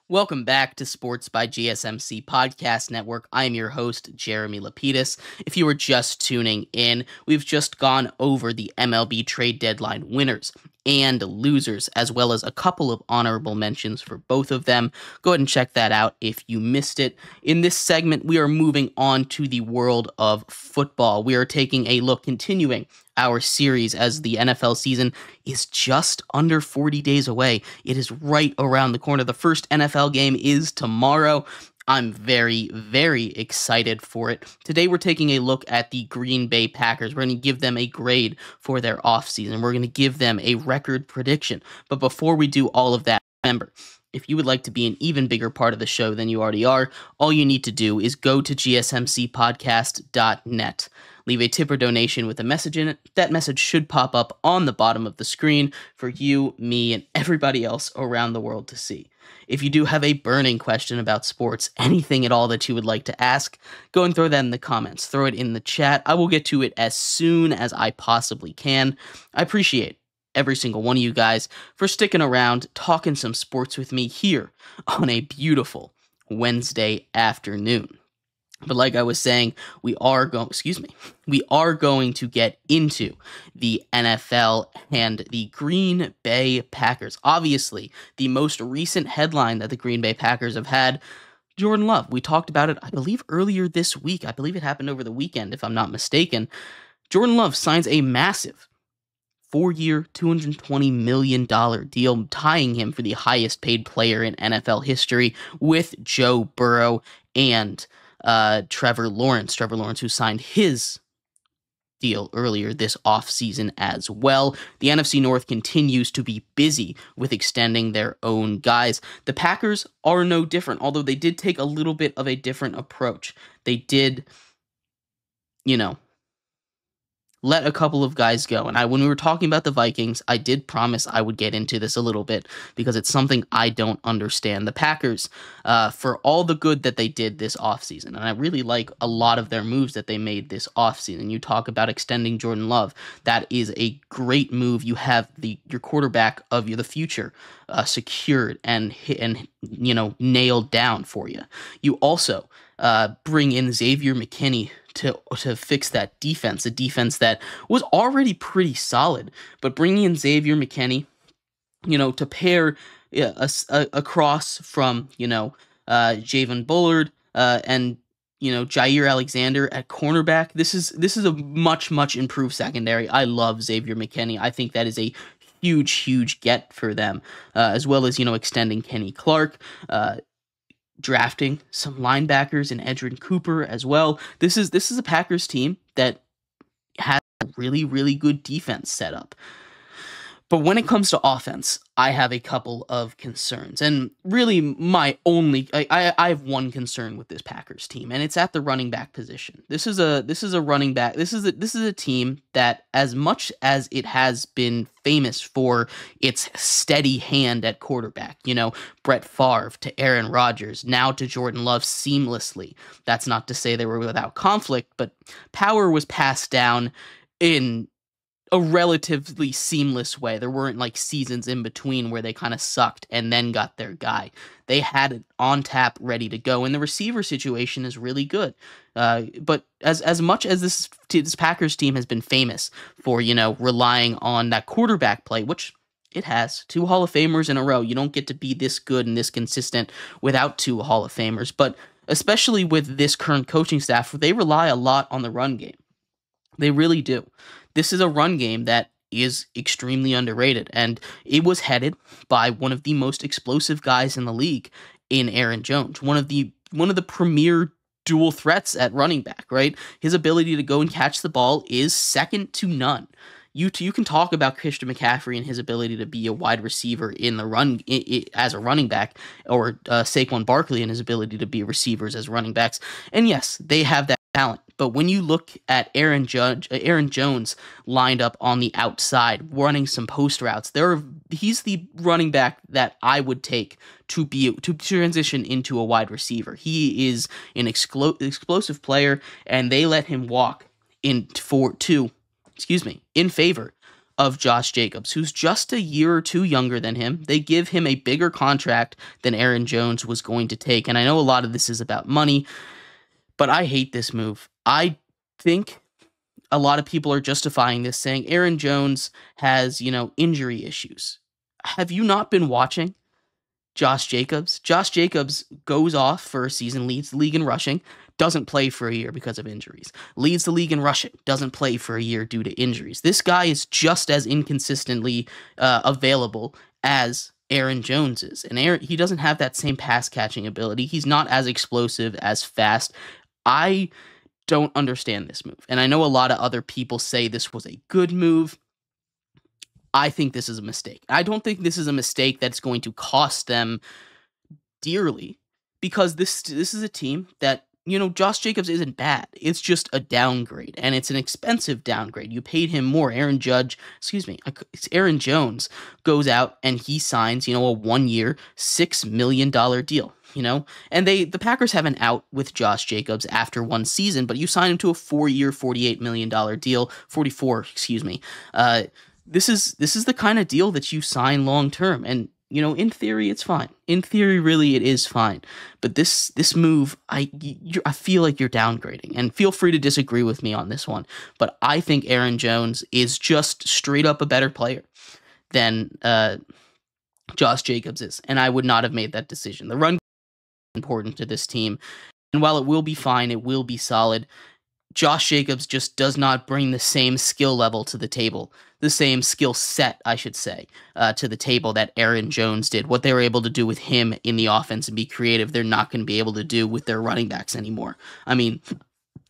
Welcome back to Sports by GSMC Podcast Network. I am your host, Jeremy Lapidus. If you are just tuning in, we've just gone over the MLB Trade Deadline winners and losers, as well as a couple of honorable mentions for both of them. Go ahead and check that out if you missed it. In this segment, we are moving on to the world of football. We are taking a look, continuing our series as the NFL season is just under 40 days away. It is right around the corner. The first NFL game is tomorrow. I'm very, very excited for it. Today, we're taking a look at the Green Bay Packers. We're going to give them a grade for their offseason. We're going to give them a record prediction. But before we do all of that, remember, if you would like to be an even bigger part of the show than you already are, all you need to do is go to GSMCPodcast.net. Leave a tip or donation with a message in it. That message should pop up on the bottom of the screen for you, me, and everybody else around the world to see. If you do have a burning question about sports, anything at all that you would like to ask, go and throw that in the comments. Throw it in the chat. I will get to it as soon as I possibly can. I appreciate every single one of you guys for sticking around, talking some sports with me here on a beautiful Wednesday afternoon. But like I was saying, we are going to get into the NFL and the Green Bay Packers. Obviously, the most recent headline that the Green Bay Packers have had, Jordan Love. We talked about it, I believe, earlier this week. I believe it happened over the weekend, if I'm not mistaken. Jordan Love signs a massive 4-year, $220 million deal, tying him for the highest paid player in NFL history with Joe Burrow and Trevor Lawrence, who signed his deal earlier this offseason as well. The NFC North continues to be busy with extending their own guys. The Packers are no different, although they did take a little bit of a different approach. They did, let a couple of guys go. And when we were talking about the Vikings, I did promise I would get into this a little bit because it's something I don't understand. The Packers, for all the good that they did this offseason, and I really like a lot of their moves that they made this offseason. You talk about extending Jordan Love. That is a great move. You have your quarterback of the future secured and nailed down for you. You also bring in Xavier McKinney to fix that defense, a defense that was already pretty solid, but bringing in Xavier McKinney, to pair across from, Javon Bullard and, Jair Alexander at cornerback. This is a much, much improved secondary. I love Xavier McKinney. I think that is a huge get for them, as well as, extending Kenny Clark, drafting some linebackers and Edgerrin Cooper as well. This is a Packers team that has a really, really good defense set up. But when it comes to offense, I have a couple of concerns. And really I have one concern with this Packers team, and it's at the running back position. This is a running back. This is a team that, as much as it has been famous for its steady hand at quarterback, Brett Favre to Aaron Rodgers, now to Jordan Love seamlessly. That's not to say they were without conflict, but power was passed down in a relatively seamless way. There weren't seasons in between where they kind of sucked and then got their guy. They had it on tap, ready to go, and the receiver situation is really good. But as much as this Packers team has been famous for relying on that quarterback play, which it has 2 Hall of Famers in a row. You don't get to be this good and this consistent without 2 Hall of Famers. But especially with this current coaching staff, they rely a lot on the run game. They really do. This is a run game that is extremely underrated, and it was headed by one of the most explosive guys in the league in Aaron Jones, one of the premier dual threats at running back, right? His ability to go and catch the ball is second to none. You can talk about Christian McCaffrey and his ability to be a wide receiver in the run as a running back, or Saquon Barkley and his ability to be receivers as running backs. And yes, they have that talent. But when you look at Aaron Jones lined up on the outside, running some post routes, he's the running back that I would take to transition into a wide receiver. He is an explosive player, and they let him walk in favor of Josh Jacobs, who's just a year or two younger than him. They give him a bigger contract than Aaron Jones was going to take. And I know a lot of this is about money, but I hate this move. I think a lot of people are justifying this, saying Aaron Jones has, injury issues. Have you not been watching Josh Jacobs? Josh Jacobs goes off for a season, leads the league in rushing, doesn't play for a year because of injuries. Leads the league in rushing, doesn't play for a year due to injuries. This guy is just as inconsistently available as Aaron Jones is. And he doesn't have that same pass catching ability. He's not as explosive, as fast. I don't understand this move. And I know a lot of other people say this was a good move. I think this is a mistake. I don't think this is a mistake that's going to cost them dearly, because this is a team that, Josh Jacobs isn't bad. It's just a downgrade, and it's an expensive downgrade. You paid him more. Aaron Jones goes out and he signs, a 1-year, $6 million deal. And the Packers have an out with Josh Jacobs after one season, but you sign him to a 4-year, $48 million deal, 44, excuse me. This is the kind of deal that you sign long term, and in theory it's fine. In theory, really, it is fine. But this move, I feel like you're downgrading, and feel free to disagree with me on this one. But I think Aaron Jones is just straight up a better player than Josh Jacobs is, and I would not have made that decision. The run is important to this team, and while it will be fine, it will be solid. Josh Jacobs just does not bring the same skill level to the table, the same skill set, I should say, to the table that Aaron Jones did. What they were able to do with him in the offense and be creative, they're not going to be able to do with their running backs anymore. I mean,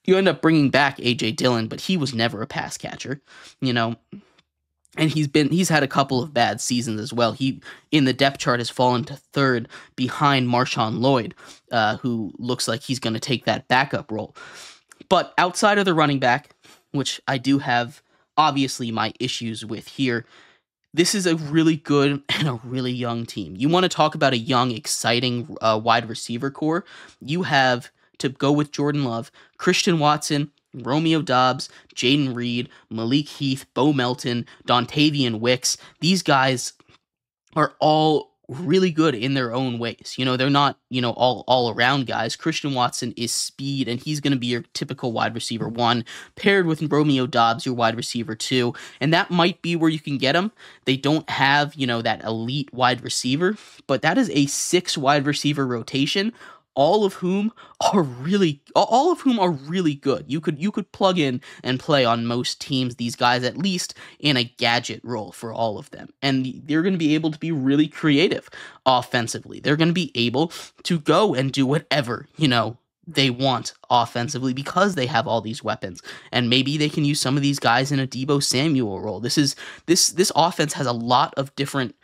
you end up bringing back A.J. Dillon, but he was never a pass catcher, and he's had a couple of bad seasons as well. He, in the depth chart, has fallen to third behind Marshawn Lloyd, who looks like he's going to take that backup role. But outside of the running back, which I do have obviously my issues with here, this is a really good and a really young team. You want to talk about a young, exciting wide receiver core? You have to go with Jordan Love, Christian Watson, Romeo Doubs, Jaden Reed, Malik Heath, Bo Melton, Dontavian Wicks. These guys are all really good in their own ways. They're not, all around guys. Christian Watson is speed, and he's going to be your typical wide receiver 1, paired with Romeo Doubs, your wide receiver 2, and that might be where you can get them. They don't have, that elite wide receiver, but that is a 6 wide receiver rotation, all of whom are really good. You could plug in and play on most teams, these guys, at least in a gadget role for all of them. And they're going to be able to be really creative offensively. They're going to be able to go and do whatever, they want offensively, because they have all these weapons. And maybe they can use some of these guys in a Deebo Samuel role. This offense has a lot of different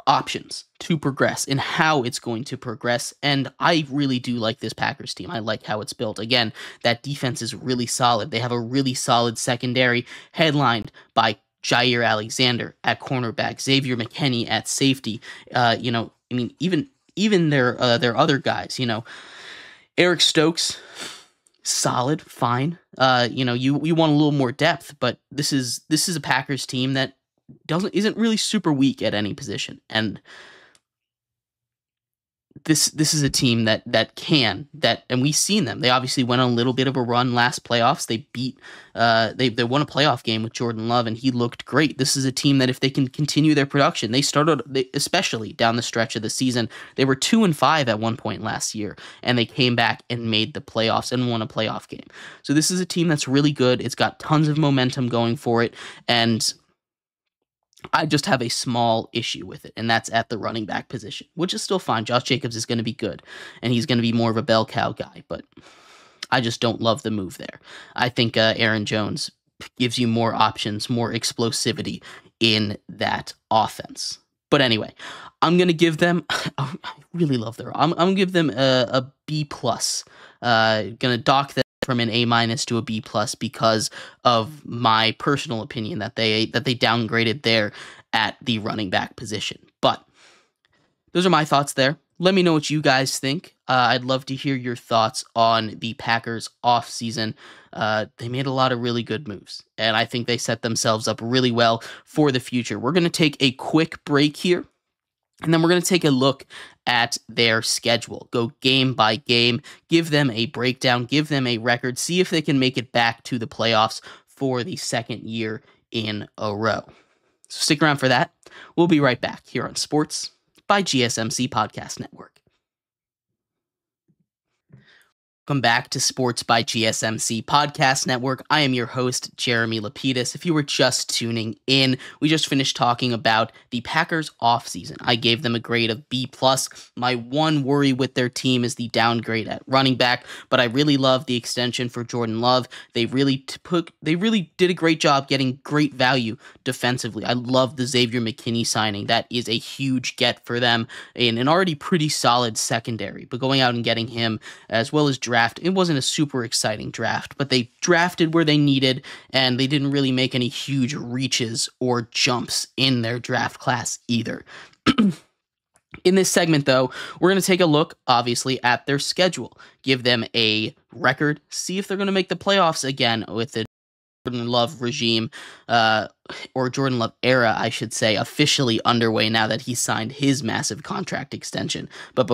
options to progress and how it's going to progress, and I really do like this Packers team. I like how it's built. Again, that defense is really solid. They have a really solid secondary, headlined by Jair Alexander at cornerback, Xavier McKinney at safety. Even their other guys. Eric Stokes, solid, fine. You want a little more depth, but this is a Packers team that isn't really super weak at any position, and this is a team that and we've seen them. They obviously went on a little bit of a run last playoffs. They beat they won a playoff game with Jordan Love, and he looked great. This is a team that if they can continue their production, especially down the stretch of the season, they were 2-5 at one point last year, and they came back and made the playoffs and won a playoff game. So this is a team that's really good. It's got tons of momentum going for it, and I just have a small issue with it, and that's at the running back position, which is still fine. Josh Jacobs is going to be good, and he's going to be more of a bell cow guy, but I just don't love the move there. I think Aaron Jones gives you more options, more explosivity in that offense. But anyway, I'm going to give them, I really love I'm going to give them a B+. Going to dock them from an A- to a B+ because of my personal opinion that they downgraded there at the running back position. But those are my thoughts there Let me know what you guys think. I'd love to hear your thoughts on the Packers offseason. They made a lot of really good moves, and I think they set themselves up really well for the future. We're going to take a quick break here, and then we're going to take a look at their schedule, go game by game, give them a breakdown, give them a record, see if they can make it back to the playoffs for the second year in a row. So stick around for that. We'll be right back here on Sports by GSMC Podcast Network. Welcome back to Sports by GSMC Podcast Network. I am your host, Jeremy Lapidus. If you were just tuning in, we just finished talking about the Packers offseason. I gave them a grade of B+. My one worry with their team is the downgrade at running back, but I really love the extension for Jordan Love. They really did a great job getting great value defensively. I love the Xavier McKinney signing. That is a huge get for them in an already pretty solid secondary, but going out and getting him as well as draft. It wasn't a super exciting draft, but they drafted where they needed, and they didn't really make any huge reaches or jumps in their draft class either. In this segment, though, we're going to take a look, obviously, at their schedule, give them a record, see if they're going to make the playoffs again with the Jordan Love regime, or Jordan Love era, I should say, officially underway now that he signed his massive contract extension. But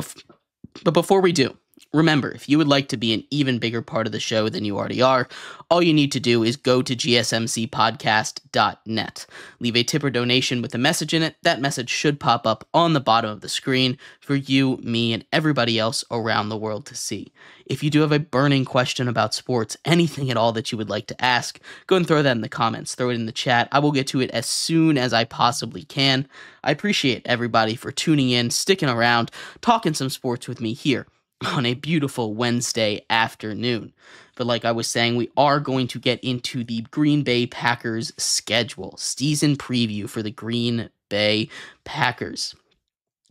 before we do, remember, if you would like to be an even bigger part of the show than you already are, all you need to do is go to GSMCPodcast.net. Leave a tip or donation with a message in it. That message should pop up on the bottom of the screen for you, me, and everybody else around the world to see. If you do have a burning question about sports, anything at all that you would like to ask, go and throw that in the comments. Throw it in the chat. I will get to it as soon as I possibly can. I appreciate everybody for tuning in, sticking around, talking some sports with me here on a beautiful Wednesday afternoon. But like I was saying, we are going to get into the Green Bay Packers schedule, season preview for the Green Bay Packers.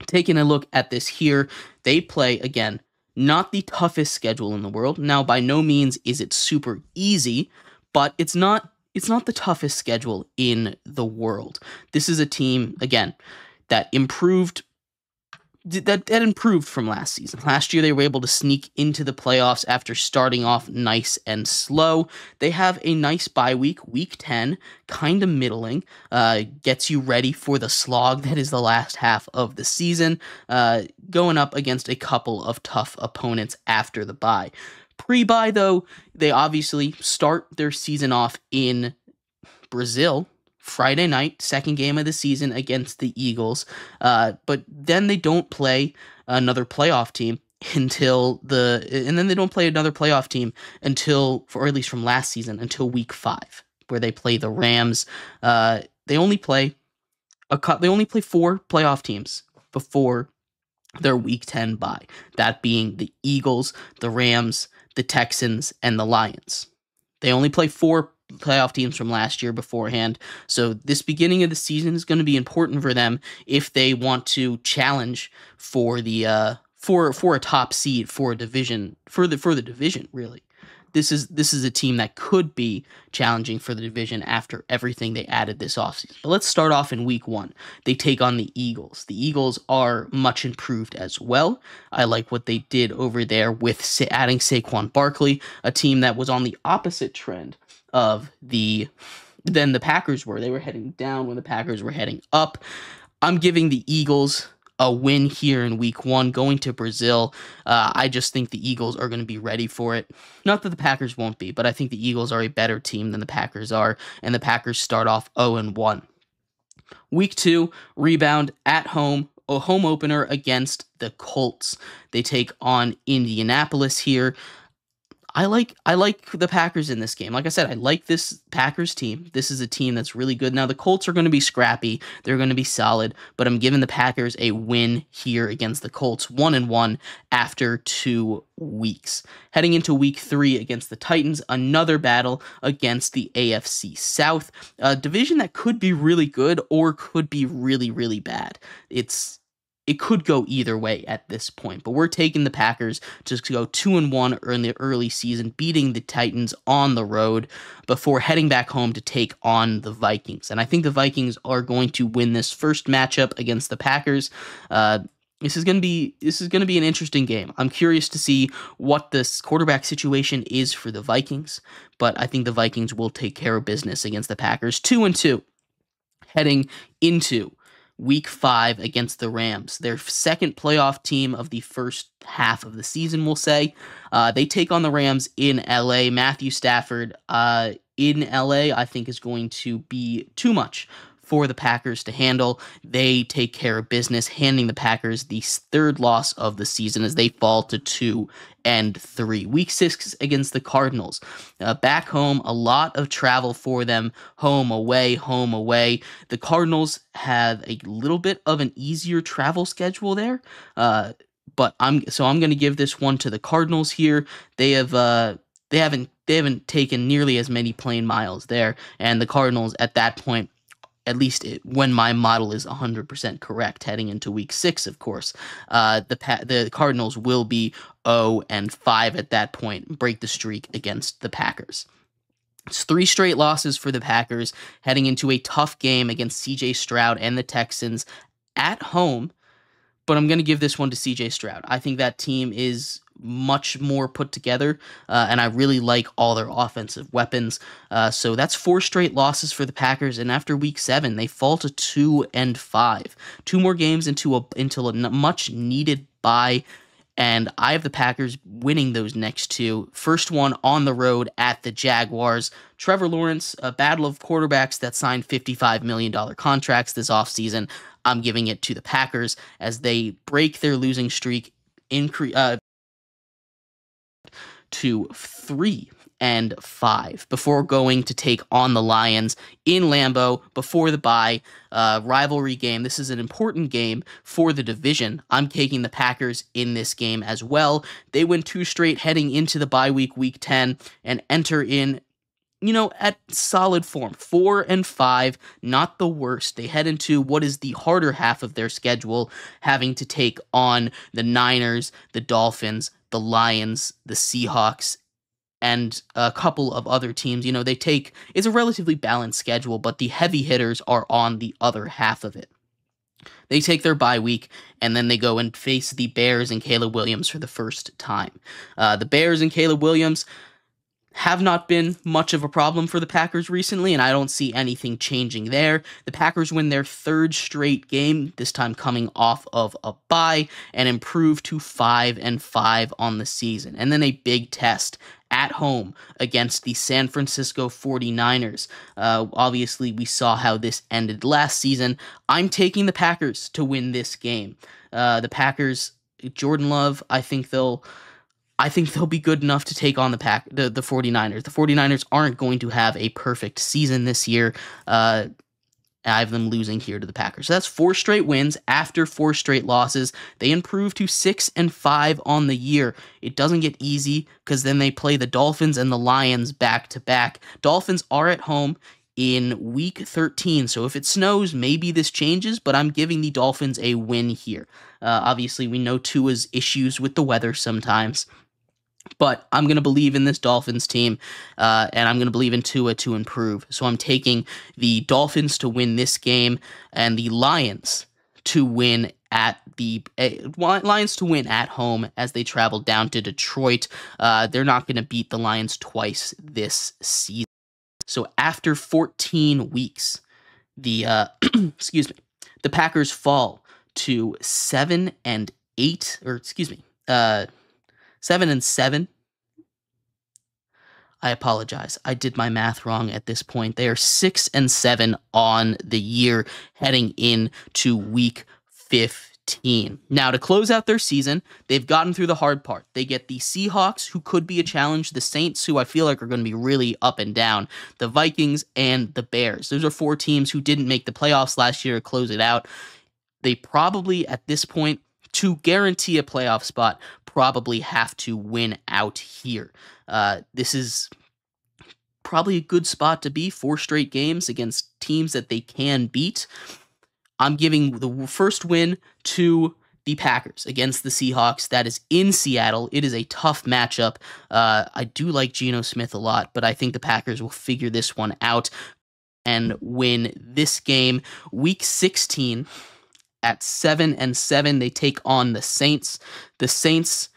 Taking a look at this here, they play, again, not the toughest schedule in the world. Now, by no means is it super easy, but it's not the toughest schedule in the world. This is a team, again, that improved from last season. Last year, they were able to sneak into the playoffs after starting off nice and slow. They have a nice bye week, week 10, kind of middling, gets you ready for the slog that is the last half of the season, going up against a couple of tough opponents after the bye. Pre-bye, though, they obviously start their season off in Brazil, Friday night, second game of the season against the Eagles, but then they don't play another playoff team until or at least from last season, until week 5, where they play the Rams. They only play 4 playoff teams before their week 10 bye, that being the Eagles, the Rams, the Texans, and the Lions. They only play 4 playoff teams from last year beforehand. So this beginning of the season is going to be important for them if they want to challenge for the for a top seed for a division for the division, really. This is a team that could be challenging for the division after everything they added this offseason. But let's start off in week 1. They take on the Eagles. The Eagles are much improved as well. I like what they did over there with adding Saquon Barkley, a team that was on the opposite trend of than the Packers were. They were heading down when the Packers were heading up. I'm giving the Eagles a win here in week 1, going to Brazil. I just think the Eagles are going to be ready for it. Not that the Packers won't be, but I think the Eagles are a better team than the Packers are, and the Packers start off 0-1. Week 2, rebound at home, a home opener against the Colts. They take on Indianapolis here. I like the Packers in this game. Like I said, I like this Packers team. This is a team that's really good. Now, the Colts are going to be scrappy. They're going to be solid, but I'm giving the Packers a win here against the Colts, 1-1 after 2 weeks. Heading into week 3 against the Titans, another battle against the AFC South, a division that could be really good or could be really, really bad. It could go either way at this point, but we're taking the Packers to go 2-1 in the early season, beating the Titans on the road before heading back home to take on the Vikings. And I think the Vikings are going to win this first matchup against the Packers. This is gonna be an interesting game. I'm curious to see what this quarterback situation is for the Vikings, but I think the Vikings will take care of business against the Packers. 2-2 heading into week 5 against the Rams, their second playoff team of the first half of the season, we'll say. They take on the Rams in LA. Matthew Stafford in LA, I think, is going to be too much for the Packers to handle. They take care of business, handing the Packers the third loss of the season as they fall to 2-3. Week 6 against the Cardinals. Back home, a lot of travel for them. Home, away, home, away. The Cardinals have a little bit of an easier travel schedule there. But I'm going to give this one to the Cardinals here. They haven't taken nearly as many plane miles there, and the Cardinals at that point, at least when my model is 100% correct heading into week 6, of course, the Cardinals will be 0-5 at that point, break the streak against the Packers. It's 3 straight losses for the Packers heading into a tough game against CJ Stroud and the Texans at home, but I'm going to give this one to CJ Stroud. I think that team is much more put together, and I really like all their offensive weapons. So that's 4 straight losses for the Packers, and after week 7, they fall to 2-5. 2 more games until a much needed bye, and I have the Packers winning those next 2. First one on the road at the Jaguars. Trevor Lawrence, a battle of quarterbacks that signed $55 million contracts this offseason. I'm giving it to the Packers as they break their losing streak to 3-5 before going to take on the Lions in Lambeau before the bye. Rivalry game. This is an important game for the division. I'm taking the Packers in this game as well. They win 2 straight heading into the bye week, week 10, and enter in at solid form. 4-5, not the worst. They head into what is the harder half of their schedule, having to take on the Niners, the Dolphins, the Lions, the Seahawks, and a couple of other teams. It's a relatively balanced schedule, but the heavy hitters are on the other half of it. They take their bye week, and then they go and face the Bears and Caleb Williams for the first time. The Bears and Caleb Williams have not been much of a problem for the Packers recently, and I don't see anything changing there. The Packers win their 3rd straight game, this time coming off of a bye, and improve to 5-5 on the season. And then a big test at home against the San Francisco 49ers. Obviously, we saw how this ended last season. I'm taking the Packers to win this game. The Packers, Jordan Love, I think they'll be good enough to take on the 49ers. The 49ers aren't going to have a perfect season this year. I have them losing here to the Packers. So that's 4 straight wins after 4 straight losses. They improve to 6-5 on the year. It doesn't get easy because then they play the Dolphins and the Lions back to back. Dolphins are at home in week 13, so if it snows, maybe this changes, but I'm giving the Dolphins a win here. Obviously, we know Tua's issues with the weather sometimes. But I'm going to believe in this Dolphins team, and I'm going to believe in Tua to improve. So I'm taking the Dolphins to win this game and the Lions to win at home as they travel down to Detroit. They're not going to beat the Lions twice this season. So after 14 weeks, the the Packers fall to 7-8, 7-7. I apologize. I did my math wrong at this point. They are 6-7 on the year heading into week 15. Now, to close out their season, they've gotten through the hard part. They get the Seahawks, who could be a challenge, the Saints, who I feel like are going to be really up and down, the Vikings, and the Bears. Those are 4 teams who didn't make the playoffs last year to close it out. They probably, at this point, to guarantee a playoff spot, probably have to win out here. This is probably a good spot to be. 4 straight games against teams that they can beat. I'm giving the first win to the Packers against the Seahawks. That is in Seattle. It is a tough matchup. I do like Geno Smith a lot, but I think the Packers will figure this one out and win this game. Week 16 At 7-7, they take on the Saints. The Saints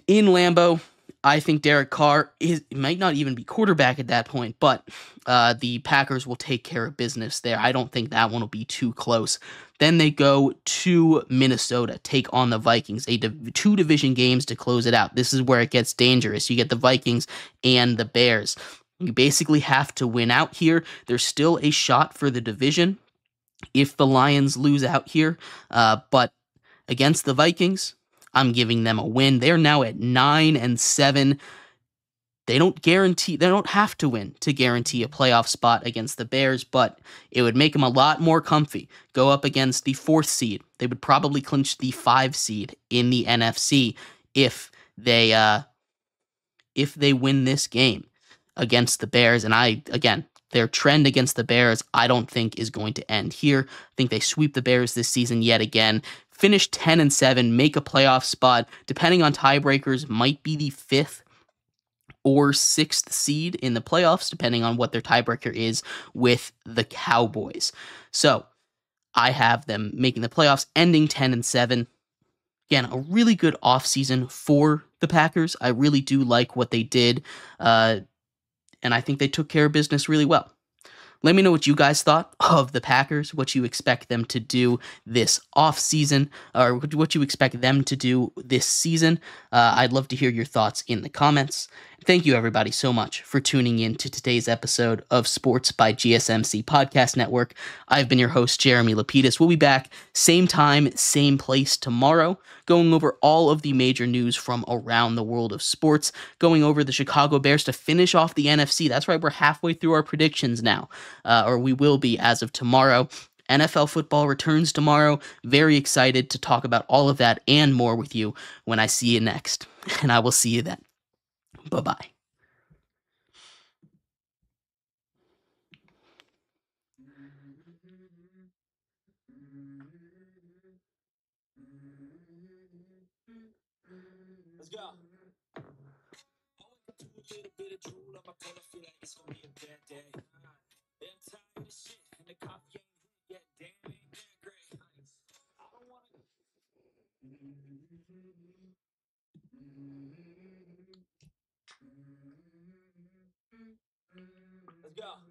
in Lambeau. I think Derek Carr might not even be quarterback at that point, but the Packers will take care of business there. I don't think that one will be too close. Then they go to Minnesota, take on the Vikings. Two division games to close it out. This is where it gets dangerous. You get the Vikings and the Bears. You basically have to win out here. There's still a shot for the division if the Lions lose out here, but against the Vikings, I'm giving them a win. They're now at 9-7. They don't have to win to guarantee a playoff spot against the Bears, but it would make them a lot more comfy. Go up against the 4th seed. They would probably clinch the 5 seed in the NFC if they win this game against the Bears. And their trend against the Bears, I don't think is going to end here. I think they sweep the Bears this season yet again. Finish 10-7, make a playoff spot. Depending on tiebreakers, might be the 5th or 6th seed in the playoffs, depending on what their tiebreaker is with the Cowboys. So I have them making the playoffs, ending 10-7. Again, a really good offseason for the Packers. I really do like what they did, and I think they took care of business really well. Let me know what you guys thought of the Packers, what you expect them to do this offseason, or what you expect them to do this season. I'd love to hear your thoughts in the comments. Thank you, everybody, so much for tuning in to today's episode of Sports by GSMC Podcast Network. I've been your host, Jeremy Lapidus. We'll be back same time, same place tomorrow, going over all of the major news from around the world of sports, going over the Chicago Bears to finish off the NFC. That's right, we're halfway through our predictions now, or we will be as of tomorrow. NFL football returns tomorrow. Very excited to talk about all of that and more with you when I see you next. And I will see you then. Bye-bye. Let's go.